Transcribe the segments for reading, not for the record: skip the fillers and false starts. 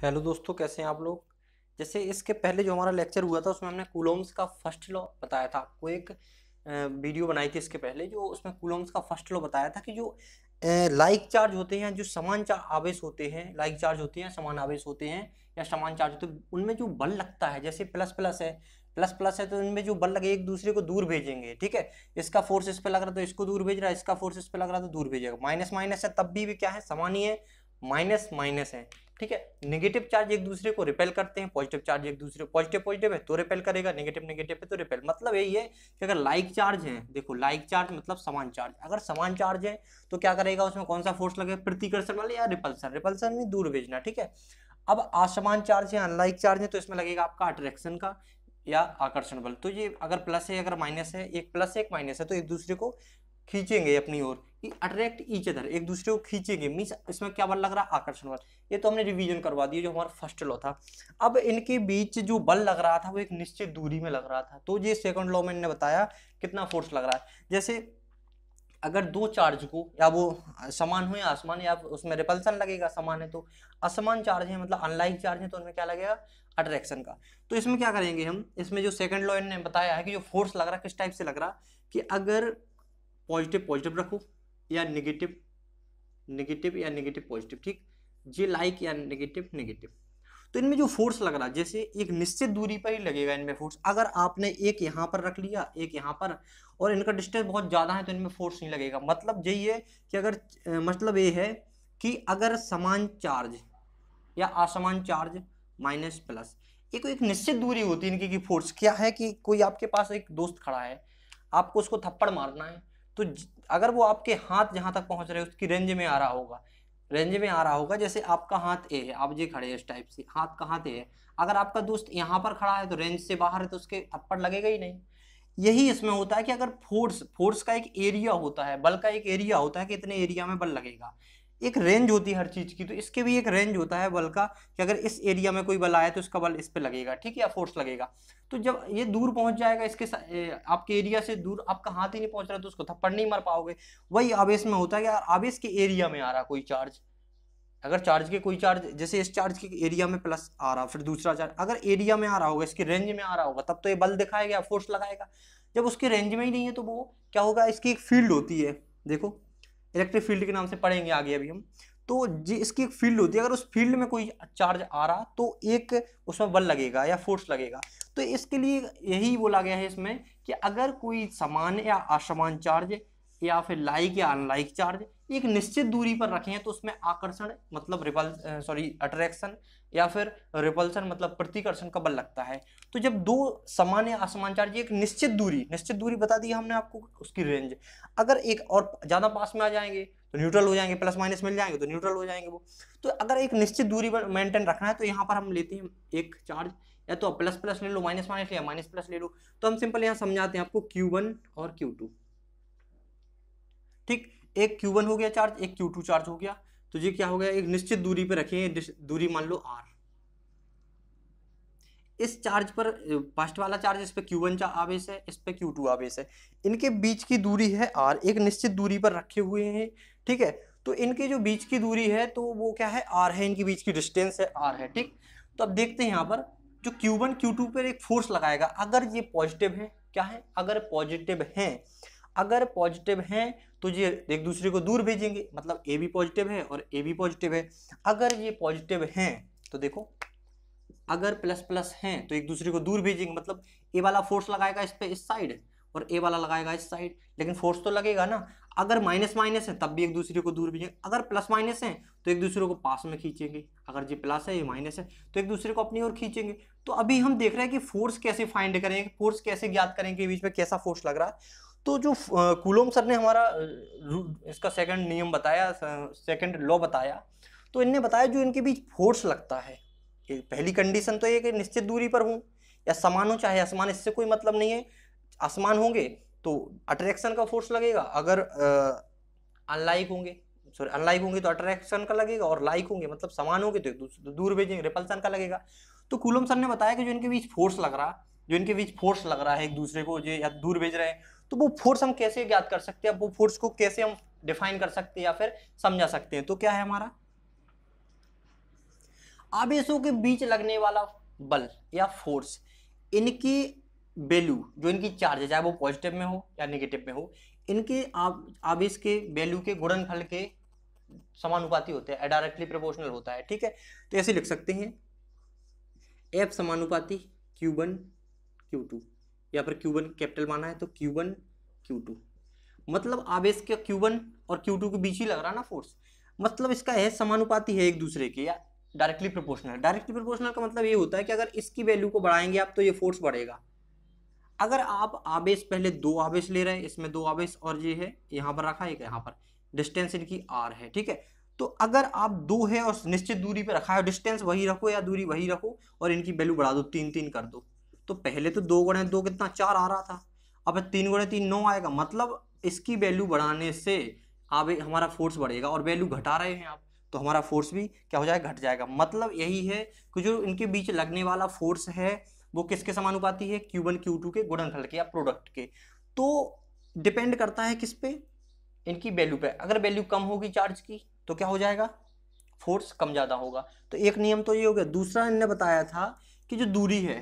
Hello दोस्तों, कैसे हैं आप लोग। जैसे इसके पहले जो हमारा लेक्चर हुआ था उसमें हमने कूलोम्स का फर्स्ट लॉ बताया था। आपको एक वीडियो बनाई थी इसके पहले, जो उसमें कूलोम्स का फर्स्ट लॉ बताया था कि जो लाइक चार्ज होते हैं, जो समान आवेश होते हैं, लाइक चार्ज होते हैं, समान आवेश होते हैं या समान चार्ज होते हैं, उनमें जो बल लगता है, जैसे प्लस प्लस है, प्लस प्लस है तो इनमें जो बल लगे एक दूसरे को दूर भेजेंगे। ठीक है, इसका फोर्स इस पे लग रहा तो इसको दूर भेज रहा है, इसका फोर्स इस पे लग रहा तो दूर भेजेगा। माइनस माइनस है तब भी क्या है, समान ही है, माइनस माइनस है। ठीक है, नेगेटिव चार्ज एक दूसरे को रिपेल करते हैं, पॉजिटिव चार्ज एक दूसरे पॉजिटिव पॉजिटिव है तो रिपेल करेगा, नेगेटिव नेगेटिव है तो रिपेल। मतलब यही है कि अगर लाइक चार्ज है, देखो लाइक चार्ज मतलब समान चार्ज, अगर समान चार्ज है तो क्या करेगा, उसमें कौन सा फोर्स लगेगा, प्रतिकर्षण वाले या रिपल्सन, रिपल्सन में दूर भेजना। ठीक है, अब असमान चार्ज है, अनलाइक चार्ज है, तो इसमें लगेगा आपका अट्रैक्शन का या आकर्षण बल। तो ये अगर प्लस है अगर माइनस है, एक प्लस है एक माइनस है, तो एक दूसरे को खींचेंगे अपनी ओर, अट्रैक्ट ईच अदर, एक दूसरे को खींचेंगे। मींस इसमें क्या बल लग रहा है, आकर्षण बल। ये तो हमने रिवीजन करवा दिया जो हमारा फर्स्ट लॉ था। अब इनके बीच जो बल लग रहा था वो एक निश्चित दूरी में लग रहा था, तो ये सेकंड लॉ में इन्होंने बताया कितना फोर्स लग रहा है। जैसे अगर दो चार्ज को, या वो समान हो या असमान, या उसमें रिपल्सन लगेगा, समान है तो, असमान चार्ज है मतलब अनलाइक चार्ज है तो उनमें क्या लगेगा, अट्रैक्शन का। तो इसमें क्या करेंगे हम, इसमें जो सेकंड लॉ ने बताया है कि जो फोर्स लग रहा है किस टाइप से लग रहा कि अगर पॉजिटिव पॉजिटिव रखो या नेगेटिव नेगेटिव या नेगेटिव पॉजिटिव, ठीक, जे लाइक या नेगेटिव नेगेटिव, तो इनमें जो फोर्स लग रहा है जैसे एक निश्चित दूरी पर ही लगेगा इनमें फोर्स। अगर आपने एक यहाँ पर रख लिया एक यहाँ पर और इनका डिस्टेंस बहुत ज्यादा है तो इनमें फोर्स नहीं लगेगा। मतलब यही है कि अगर मतलब ये है कि अगर समान चार्ज या असमान चार्ज माइनस प्लस, एक निश्चित दूरी होती है इनकी की फोर्स क्या है कि कोई आपके पास एक दोस्त खड़ा है, आपको उसको थप्पड़ मारना है, तो अगर वो आपके हाथ जहां तक पहुंच रहे उसकी रेंज में आ रहा होगा, रेंज में आ रहा होगा, जैसे आपका हाथ ए है, आप ये खड़े हैं इस टाइप से, हाथ का हाथ ए है, अगर आपका दोस्त यहाँ पर खड़ा है तो रेंज से बाहर है तो उसके थप्पड़ लगेगा ही नहीं। यही इसमें होता है कि अगर फोर्स फोर्स का एक एरिया होता है, बल का एक एरिया होता है कि इतने एरिया में बल लगेगा, एक रेंज होती है हर चीज की, तो इसके भी एक रेंज होता है बल का कि अगर इस एरिया में कोई बल आया तो इसका बल इस पे लगेगा, ठीक है, या फोर्स लगेगा। तो जब ये दूर पहुंच जाएगा इसके आपके एरिया से दूर, आपका हाथ ही नहीं पहुंच रहा तो उसको थप्पड़ नहीं मार पाओगे। वही आवेश में होता है कि आवेश के एरिया में आ रहा कोई चार्ज, अगर चार्ज के कोई चार्ज, जैसे इस चार्ज के एरिया में प्लस आ रहा, फिर दूसरा चार्ज अगर एरिया में आ रहा होगा, इसकी रेंज में आ रहा होगा, तब तो ये बल दिखाएगा, फोर्स लगाएगा। जब उसकी रेंज में ही नहीं है तो वो क्या होगा, इसकी एक फील्ड होती है, देखो इलेक्ट्रिक फील्ड के नाम से पढ़ेंगे आगे अभी हम। तो जी इसकी एक फील्ड होती है, अगर उस फील्ड में कोई चार्ज आ रहा तो एक उसमें बल लगेगा या फोर्स लगेगा। तो इसके लिए यही बोला गया है इसमें कि अगर कोई समान या असमान चार्ज या फिर लाइक या अनलाइक चार्ज एक निश्चित दूरी पर रखे हैं तो उसमें आकर्षण मतलब अट्रैक्शन या फिर रिपल्सन मतलब प्रतिकर्षण का बल लगता है। तो जब दो समान या असमान चार्ज एक निश्चित दूरी बता दी हमने आपको, उसकी रेंज, अगर एक और ज्यादा पास में आ जाएंगे तो न्यूट्रल हो जाएंगे, प्लस माइनस मिल जाएंगे तो न्यूट्रल हो जाएंगे वो। तो अगर एक निश्चित दूरी पर मेंटेन रखना है तो यहाँ पर हम लेते हैं एक चार्ज, या तो प्लस प्लस ले लो, माइनस माइनस या माइनस प्लस ले लो। तो हम सिंपल यहाँ समझाते हैं आपको Q1 और Q2, ठीक, एक Q1 हो गया चार्ज, एक Q2 चार्ज हो गया। तो ये क्या हो गया, एक निश्चित दूरी पे रखें, दूरी मान लो R, इस चार्ज पर फर्स्ट वाला चार्ज, इस पे Q1 आवेश है, इस पे Q2 आवेश है, इनके बीच की दूरी है R, एक निश्चित दूरी पर रखे हुए हैं। ठीक है, तो इनके जो बीच की दूरी है तो वो क्या है, R है, इनके बीच की डिस्टेंस है R है। ठीक, तो अब देखते हैं यहाँ पर जो Q1 Q2 पर एक फोर्स लगाएगा, अगर ये पॉजिटिव है, क्या है, अगर पॉजिटिव हैं तो ये एक दूसरे को दूर भेजेंगे, मतलब ए भी पॉजिटिव है और ए भी पॉजिटिव है। अगर ये पॉजिटिव हैं तो देखो, अगर प्लस प्लस हैं तो एक दूसरे को दूर भेजेंगे, मतलब ए वाला फोर्स लगाएगा इस पे इस साइड और ए वाला लगाएगा इस साइड, लेकिन फोर्स तो लगेगा ना। अगर माइनस माइनस है तब भी एक दूसरे को दूर भेजेंगे, अगर प्लस माइनस है तो एक दूसरे को पास में खींचेंगे, अगर ये प्लस है ये माइनस है तो एक दूसरे को अपनी ओर खींचेंगे। तो अभी हम देख रहे हैं कि फोर्स कैसे फाइंड करेंगे, फोर्स कैसे ज्ञात करेंगे, बीच में कैसा फोर्स लग रहा है। तो जो कूलोम सर ने हमारा इसका सेकंड नियम बताया, सेकंड लॉ बताया, तो इनने बताया जो इनके बीच फोर्स लगता है, पहली कंडीशन तो ये कि निश्चित दूरी पर हूं या समान हो चाहे असमान, इससे कोई मतलब नहीं है। असमान होंगे तो अट्रैक्शन का फोर्स लगेगा, अगर अनलाइक होंगे तो अट्रैक्शन का लगेगा, और लाइक होंगे मतलब समान होंगे तो एक दूसरे दूर भेजेंगे, रिपल्सन का लगेगा। तो कूलोम सर ने बताया कि जो इनके बीच फोर्स लग रहा है एक दूसरे को जो या दूर भेज रहे हैं, तो वो फोर्स हम कैसे ज्ञात कर सकते हैं, वो फोर्स को कैसे हम डिफाइन कर सकते हैं या फिर समझा सकते हैं। तो क्या है हमारा, आवेशों के बीच लगने वाला बल या फोर्स, इनकी वैल्यू जो इनकी चार्ज है, चाहे वो पॉजिटिव में हो या नेगेटिव में हो, इनके आवेश के वैल्यू के गुणनफल के समानुपाती होते हैं, डायरेक्टली प्रोपोर्शनल होता है। ठीक है, तो ऐसे लिख सकते हैं F समानुपाती Q1 Q2, या फिर Q1 कैपिटल माना है तो Q1 Q2, मतलब आवेश के Q1 और Q2 के बीच ही लग रहा ना फोर्स, मतलब इसका है समानुपाती है एक दूसरे के, या डायरेक्टली प्रोपोर्शनल। डायरेक्टली प्रोपोर्शनल का मतलब ये होता है कि अगर इसकी वैल्यू को बढ़ाएंगे आप तो ये फोर्स बढ़ेगा। अगर आप आवेश पहले दो आवेश ले रहे हैं, इसमें दो आवेश और ये है यहाँ पर रखा, एक यहाँ पर, डिस्टेंस इनकी r है। ठीक है, तो अगर आप दो है और निश्चित दूरी पे रखा है, डिस्टेंस वही रखो या दूरी वही रखो और इनकी वैल्यू बढ़ा दो, 3 कर दो, तो पहले तो 2 गुणे 2 कितना 4 आ रहा था, अब 3 गुणे 3 9 आएगा, मतलब इसकी वैल्यू बढ़ाने से हमारा फोर्स बढ़ेगा, और वैल्यू घटा रहे हैं आप तो हमारा फोर्स भी क्या हो जाएगा, घट जाएगा। मतलब यही है कि जो इनके बीच लगने वाला फोर्स है वो किसके समानुपाती है, Q1 Q2 के गुणनफल के या प्रोडक्ट के। तो डिपेंड करता है किस पे, इनकी वैल्यू पे। अगर वैल्यू कम होगी चार्ज की तो क्या हो जाएगा, फोर्स कम ज्यादा होगा। तो एक नियम तो ये हो गया। दूसरा इन्होंने बताया था कि जो दूरी है,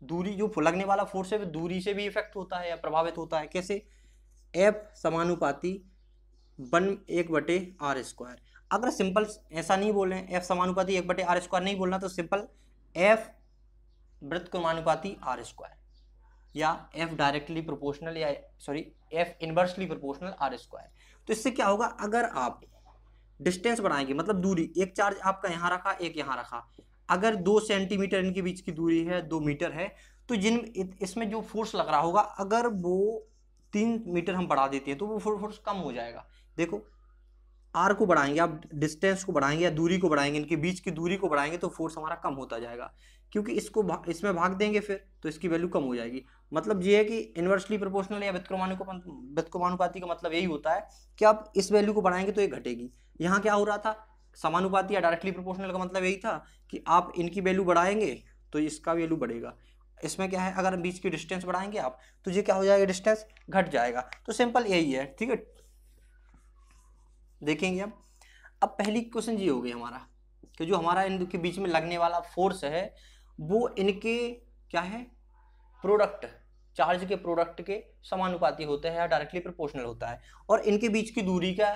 दूरी जो लगने वाला फोर्स है वो दूरी से भी इफेक्ट होता है या प्रभावित होता है। कैसे, F समानुपाती 1/r²। अगर सिंपल ऐसा नहीं बोले, F समानुपाती 1/r² नहीं बोलना, तो सिंपल F वृत्तक्रमानुपाती r², या F डायरेक्टली प्रोपोर्शनल, या sorry F inversely proportional r²। तो इससे क्या होगा, अगर आप डिस्टेंस बढ़ाएंगे, मतलब दूरी, एक चार्ज आपका यहाँ रखा एक यहाँ रखा, अगर 2 सेंटीमीटर इनके बीच की दूरी है, 2 मीटर है, तो इसमें जो फोर्स लग रहा होगा, अगर वो 3 मीटर हम बढ़ा देते हैं तो वो फोर्स कम हो जाएगा। देखो, आर को बढ़ाएंगे आप, डिस्टेंस को बढ़ाएंगे या दूरी को बढ़ाएंगे, इनके बीच की दूरी को बढ़ाएंगे तो फोर्स हमारा कम होता जाएगा, क्योंकि इसमें भाग देंगे फिर तो इसकी वैल्यू कम हो जाएगी। मतलब ये है कि इनवर्सली प्रोपोर्शनल या व्युत्क्रमानुपाती का मतलब यही होता है कि आप इस वैल्यू को बढ़ाएंगे तो ये घटेगी। यहाँ क्या हो रहा था, समानुपाती या डायरेक्टली प्रोपोर्शनल का मतलब यही था कि आप इनकी वैल्यू बढ़ाएंगे तो इसका वैल्यू बढ़ेगा। इसमें क्या है, अगर बीच की डिस्टेंस बढ़ाएंगे आप तो ये क्या हो जाएगा, डिस्टेंस घट जाएगा। तो सिंपल यही है। ठीक है, देखेंगे अब पहली क्वेश्चन ये हो गई हमारा कि जो हमारा इनके बीच में लगने वाला फोर्स है वो इनके क्या है, प्रोडक्ट, चार्ज के प्रोडक्ट के समानुपाती होते हैं या डायरेक्टली प्रोपोर्शनल होता है, और इनके बीच की दूरी का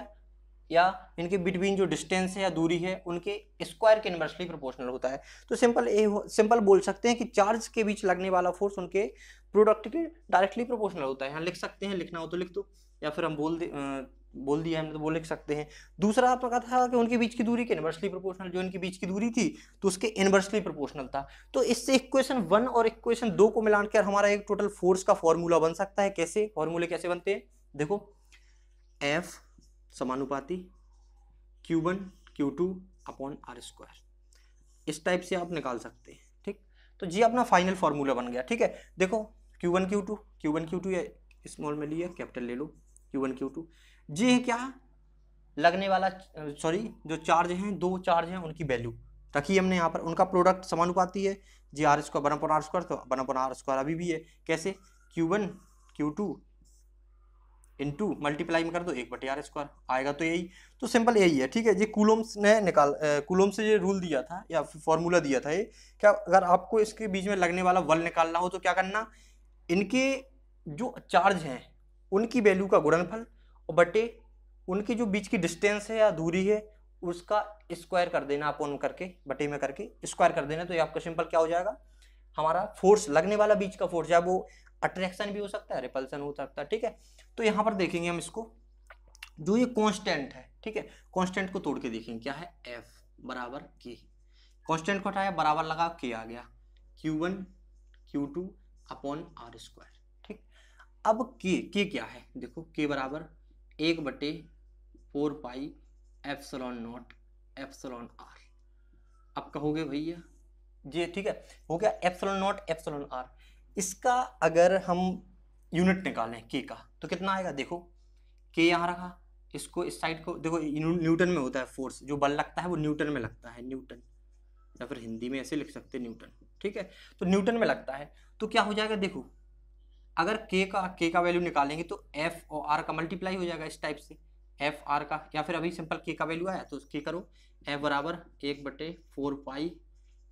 या इनके बिटवीन जो डिस्टेंस है या दूरी है उनके स्क्वायर के इनवर्सली प्रोपोर्शनल होता है। तो सिंपल बोल सकते हैं कि चार्ज के बीच लगने वाला फोर्स उनके प्रोडक्ट के डायरेक्टली प्रोपोर्शनल होता है। यहाँ लिख सकते हैं, लिखना हो तो लिख दो, या फिर हम बोल दिया हमने तो वो लिख सकते हैं। दूसरा आपका कहा था कि उनके बीच की दूरी के इनवर्सली प्रोपोर्शनल, जो इनके बीच की दूरी थी तो उसके इनवर्सली प्रोपोर्शनल था। तो इससे इक्वेशन 1 और इक्वेशन 2 को मिलाकर हमारा एक टोटल फोर्स का फॉर्मूला बन सकता है। कैसे, फॉर्मूले कैसे बनते हैं, देखो, F समानुपाती Q1 Q2 अपॉन r², इस टाइप से आप निकाल सकते हैं। ठीक, तो जी अपना फाइनल फॉर्मूला बन गया। ठीक है, देखो Q1 Q2 या स्मॉल में लिया, कैपिटल ले लो, Q1 Q2, जी है क्या, लगने वाला सॉरी जो चार्ज हैं, दो चार्ज हैं उनकी वैल्यू रखी हमने यहाँ पर, उनका प्रोडक्ट समानुपाती है जी r², 1/r², तो 1/r² अभी भी है। कैसे, Q1 Q2 इंटू मल्टीप्लाई में कर दो 1/r² आएगा, तो यही, तो सिंपल यही है। ठीक है, ये कूलोम्स ने कूलोम्स से ये रूल दिया था या फॉर्मूला दिया था ये, क्या अगर आपको इसके बीच में लगने वाला बल निकालना हो तो क्या करना, इनके जो चार्ज हैं उनकी वैल्यू का गुणनफल और बटे उनकी जो बीच की डिस्टेंस है या दूरी है उसका स्क्वायर कर देना, अपॉन करके बटे में करके स्क्वायर कर देना, तो ये आपका सिंपल क्या हो जाएगा, हमारा फोर्स, लगने वाला बीच का फोर्स, चाहे वो अट्रैक्शन भी हो सकता है, रिपल्सन हो सकता है। ठीक है, तो यहाँ पर देखेंगे हम इसको, जो ये कांस्टेंट है, ठीक है, कांस्टेंट को तोड़ के देखेंगे क्या है, F बराबर K, कांस्टेंट को हटाया बराबर लगा K आ गया, Q1 Q2 अपॉन r²। ठीक, अब K क्या है, देखो K बराबर 1/4 पाई ε0 εr। अब कहोगे भैया जी, ठीक है, हो गया ε0 εr। इसका अगर हम यूनिट निकालें K का तो कितना आएगा, देखो K यहाँ रखा, इसको इस साइड को देखो, न्यूटन में होता है फोर्स, जो बल लगता है वो न्यूटन में लगता है, न्यूटन, या फिर हिंदी में ऐसे लिख सकते हैं न्यूटन। ठीक है, तो न्यूटन में लगता है, तो क्या हो जाएगा, देखो अगर K का वैल्यू निकालेंगे तो F और R का मल्टीप्लाई हो जाएगा, इस टाइप से एफ आर का, या फिर अभी सिंपल के का वैल्यू आया तो के करो, एफ बराबर 1/4 pi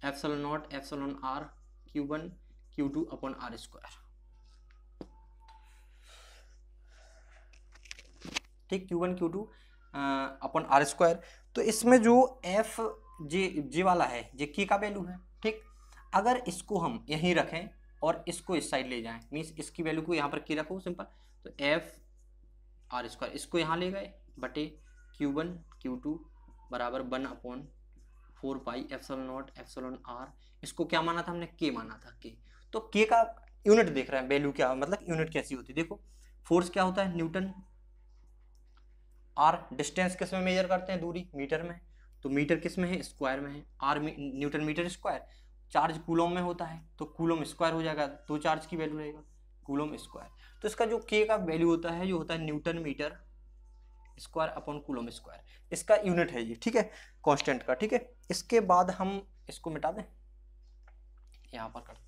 epsilon naught epsilon R Q1 Q2 upon R square. ठीक, Q1 Q2 upon R square. तो इसमें जो एफ जे वाला है, जे के का वैल्यू है, ठीक, अगर इसको हम यहीं रखें और इसको इस साइड ले जाएं, मीन्स इसकी वैल्यू को यहाँ पर के रखो सिंपल, तो एफ आर स्क्वायर इसको यहाँ ले गए बटे Q1 Q2 बराबर 1/4 pi epsilon naught epsilon R, इसको क्या माना था हमने, के माना था, के। तो के का यूनिट देख रहे हैं, वैल्यू क्या, मतलब यूनिट कैसी होती है, देखो फोर्स क्या होता है, न्यूटन, आर डिस्टेंस किस में मेजर करते हैं, दूरी मीटर में, तो मीटर किस में है, स्क्वायर में है, R newton metre square, charge coulomb में होता है तो कूलम स्क्वायर हो जाएगा, तो चार्ज की वैल्यू रहेगा कूलम स्क्वायर। तो इसका जो के का वैल्यू होता है, जो होता है newton metre square upon coulomb square, इसका यूनिट है ये, ठीक है, कांस्टेंट का, ठीक है। इसके बाद हम इसको मिटा दें, यहां पर करते हैं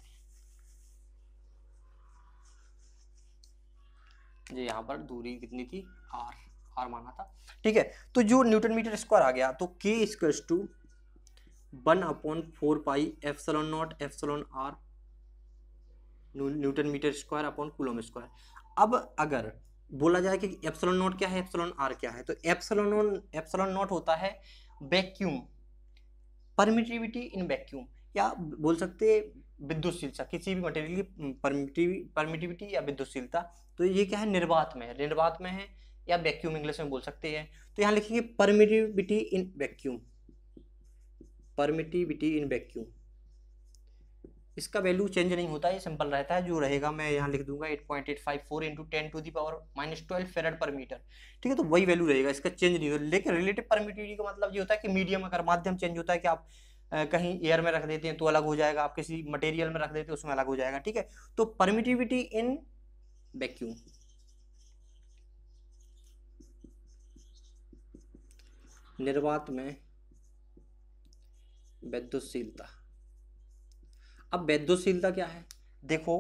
जी, यहां पर दूरी कितनी थी, आर माना था, ठीक है। तो जो न्यूटन मीटर स्क्वायर आ गया, तो K equals to 1/4 pi epsilon naught epsilon R newton metre square upon coulomb square. अब अगर बोला जाए कि एप्सिलॉन नॉट क्या है, एप्सिलॉन आर क्या है, तो एप्सिलॉन नॉट होता है वैक्यूम, परमिटिविटी इन वैक्यूम, या बोल सकते विद्युतशीलता, किसी भी मटेरियल की परमिटिविटी या विद्युतशीलता। तो ये क्या है, निर्वात में है, निर्वात में है, या वैक्यूम इंग्लिश में बोल सकते हैं। तो यहाँ लिखेंगे permittivity in vacuum, permittivity in vacuum, इसका वैल्यू चेंज नहीं होता, ये सिंपल रहता है, जो रहेगा मैं यहाँ लिख दूंगा 8.854 × 10⁻⁻12 फेरेड पर मीटर, ठीक है। तो वही वैल्यू रहेगा, इसका चेंज नहीं होगा। लेकिन रिलेटिव परमिटिविटी का मतलब ये होता है कि मीडियम, अगर माध्यम चेंज होता है कि आप कहीं एयर में रख देते हैं तो अलग हो जाएगा, आप किसी मटेरियल में रख देते हैं उसमें अलग हो जाएगा, ठीक है। तो परमिटिविटी इन वैक्यूम, निर्वात में विद्युतशीलता। अब विद्युतशीलता क्या है, देखो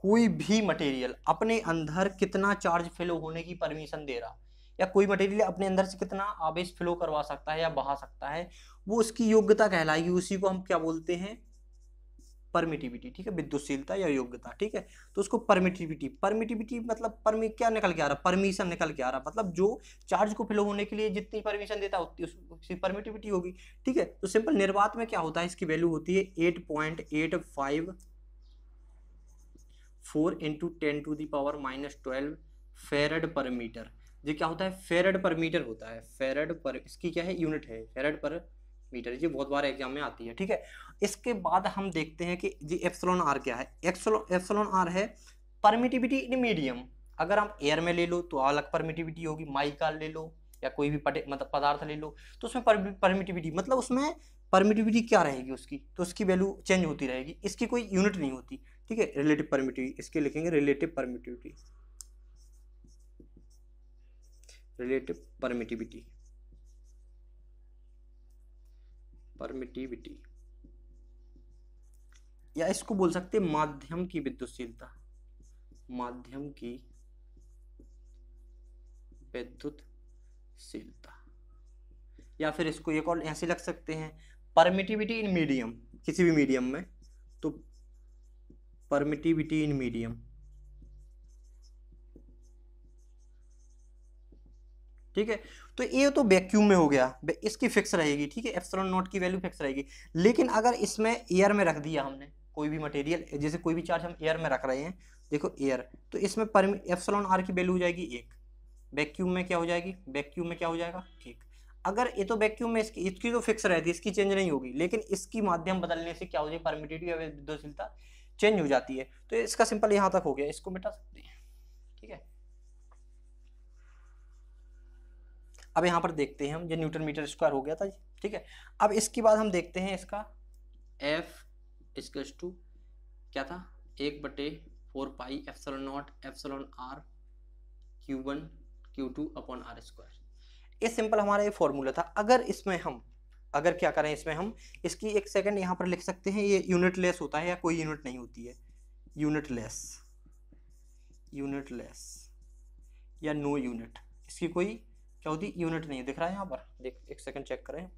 कोई भी मटेरियल अपने अंदर कितना चार्ज फ्लो होने की परमिशन दे रहा, या कोई मटेरियल अपने अंदर से कितना आवेश फ्लो करवा सकता है या बहा सकता है, वो उसकी योग्यता कहलाएगी, उसी को हम क्या बोलते हैं, परमिटिविटी, ठीक है, विद्युतशीलता या योग्यता, ठीक है। तो उसको परमिटिविटी मतलब क्या निकल के आ रहा, परमिशन निकल के आ रहा, मतलब जो चार्ज को फ्लो होने के लिए जितनी परमिशन देता है उतनी उसकी परमिटिविटी होगी, ठीक है। तो सिंपल निर्वात में क्या होता है, इसकी वैल्यू होती है 8.854 × 10⁻⁻12 फेरेड पर मीटर। ये क्या होता है, फेरेड पर मीटर होता है, फेरेड पर, इसकी क्या है, यूनिट है फेरेड पर मीटर, ये बहुत बार एग्जाम में आती है, ठीक है। इसके बाद हम देखते हैं कि जी एप्सिलॉन आर क्या है, एप्सिलॉन आर है परमिटिविटी इन मीडियम। अगर आप एयर में ले लो तो अलग परमिटिविटी होगी, माइका ले लो या कोई भी मतलब पदार्थ ले लो, तो उसमें परमिटिविटी मतलब उसमें परमिटिविटी क्या रहेगी उसकी, तो उसकी वैल्यू चेंज होती रहेगी, इसकी कोई यूनिट नहीं होती, ठीक है। रिलेटिव परमिटिविटी, इसके लिखेंगे relative permittivity, relative permittivity, permittivity, या इसको बोल सकते हैं माध्यम की विद्युतशीलता, माध्यम की विद्युतशीलता, या फिर इसको एक और ऐसे लग सकते हैं परमिटिविटी इन मीडियम, किसी भी मीडियम में, तो परमिटिविटी इन मीडियम, ठीक है। तो ये तो वैक्यूम में हो गया, इसकी फिक्स रहेगी, ठीक है, एप्सिलॉन नॉट की वैल्यू फिक्स रहेगी। लेकिन अगर इसमें एयर में रख दिया हमने कोई भी मटेरियल, जैसे कोई भी चार्ज हम एयर में रख रहे हैं, देखो एयर, तो इसमें एप्सिलॉन आर की वैल्यू हो जाएगी 1, वैक्यूम में क्या हो जाएगी, वैक्यूम में क्या हो जाएगा 1। अगर ये तो वैक्यूम में इसकी तो फिक्स रहती है, इसकी चेंज नहीं होगी, लेकिन इसकी माध्यम बदलने से क्या हो जाएगी, परमिटिविटी या विद्युतशीलता चेंज हो जाती है। तो इसका सिंपल यहाँ तक हो गया, इसको मिटा सकते हैं, ठीक है। अब यहाँ पर देखते हैं हम, जो न्यूटन मीटर स्क्वायर हो गया था, ठीक है। अब इसके बाद हम देखते हैं इसका एफ इक्वल्स टू क्या था, 1/4 pi epsilon naught epsilon R Q1 Q2 upon R square. ये सिंपल हमारा ये फॉर्मूला था। अगर इसमें हम क्या करें, इसमें हम इसकी एक सेकंड यहाँ पर लिख सकते हैं, ये यूनिट लेस होता है या कोई यूनिट नहीं होती है, यूनिट लेस या नो यूनिट, इसकी कोई चौथी यूनिट नहीं दिख रहा है यहाँ पर, देख एक सेकंड चेक करें।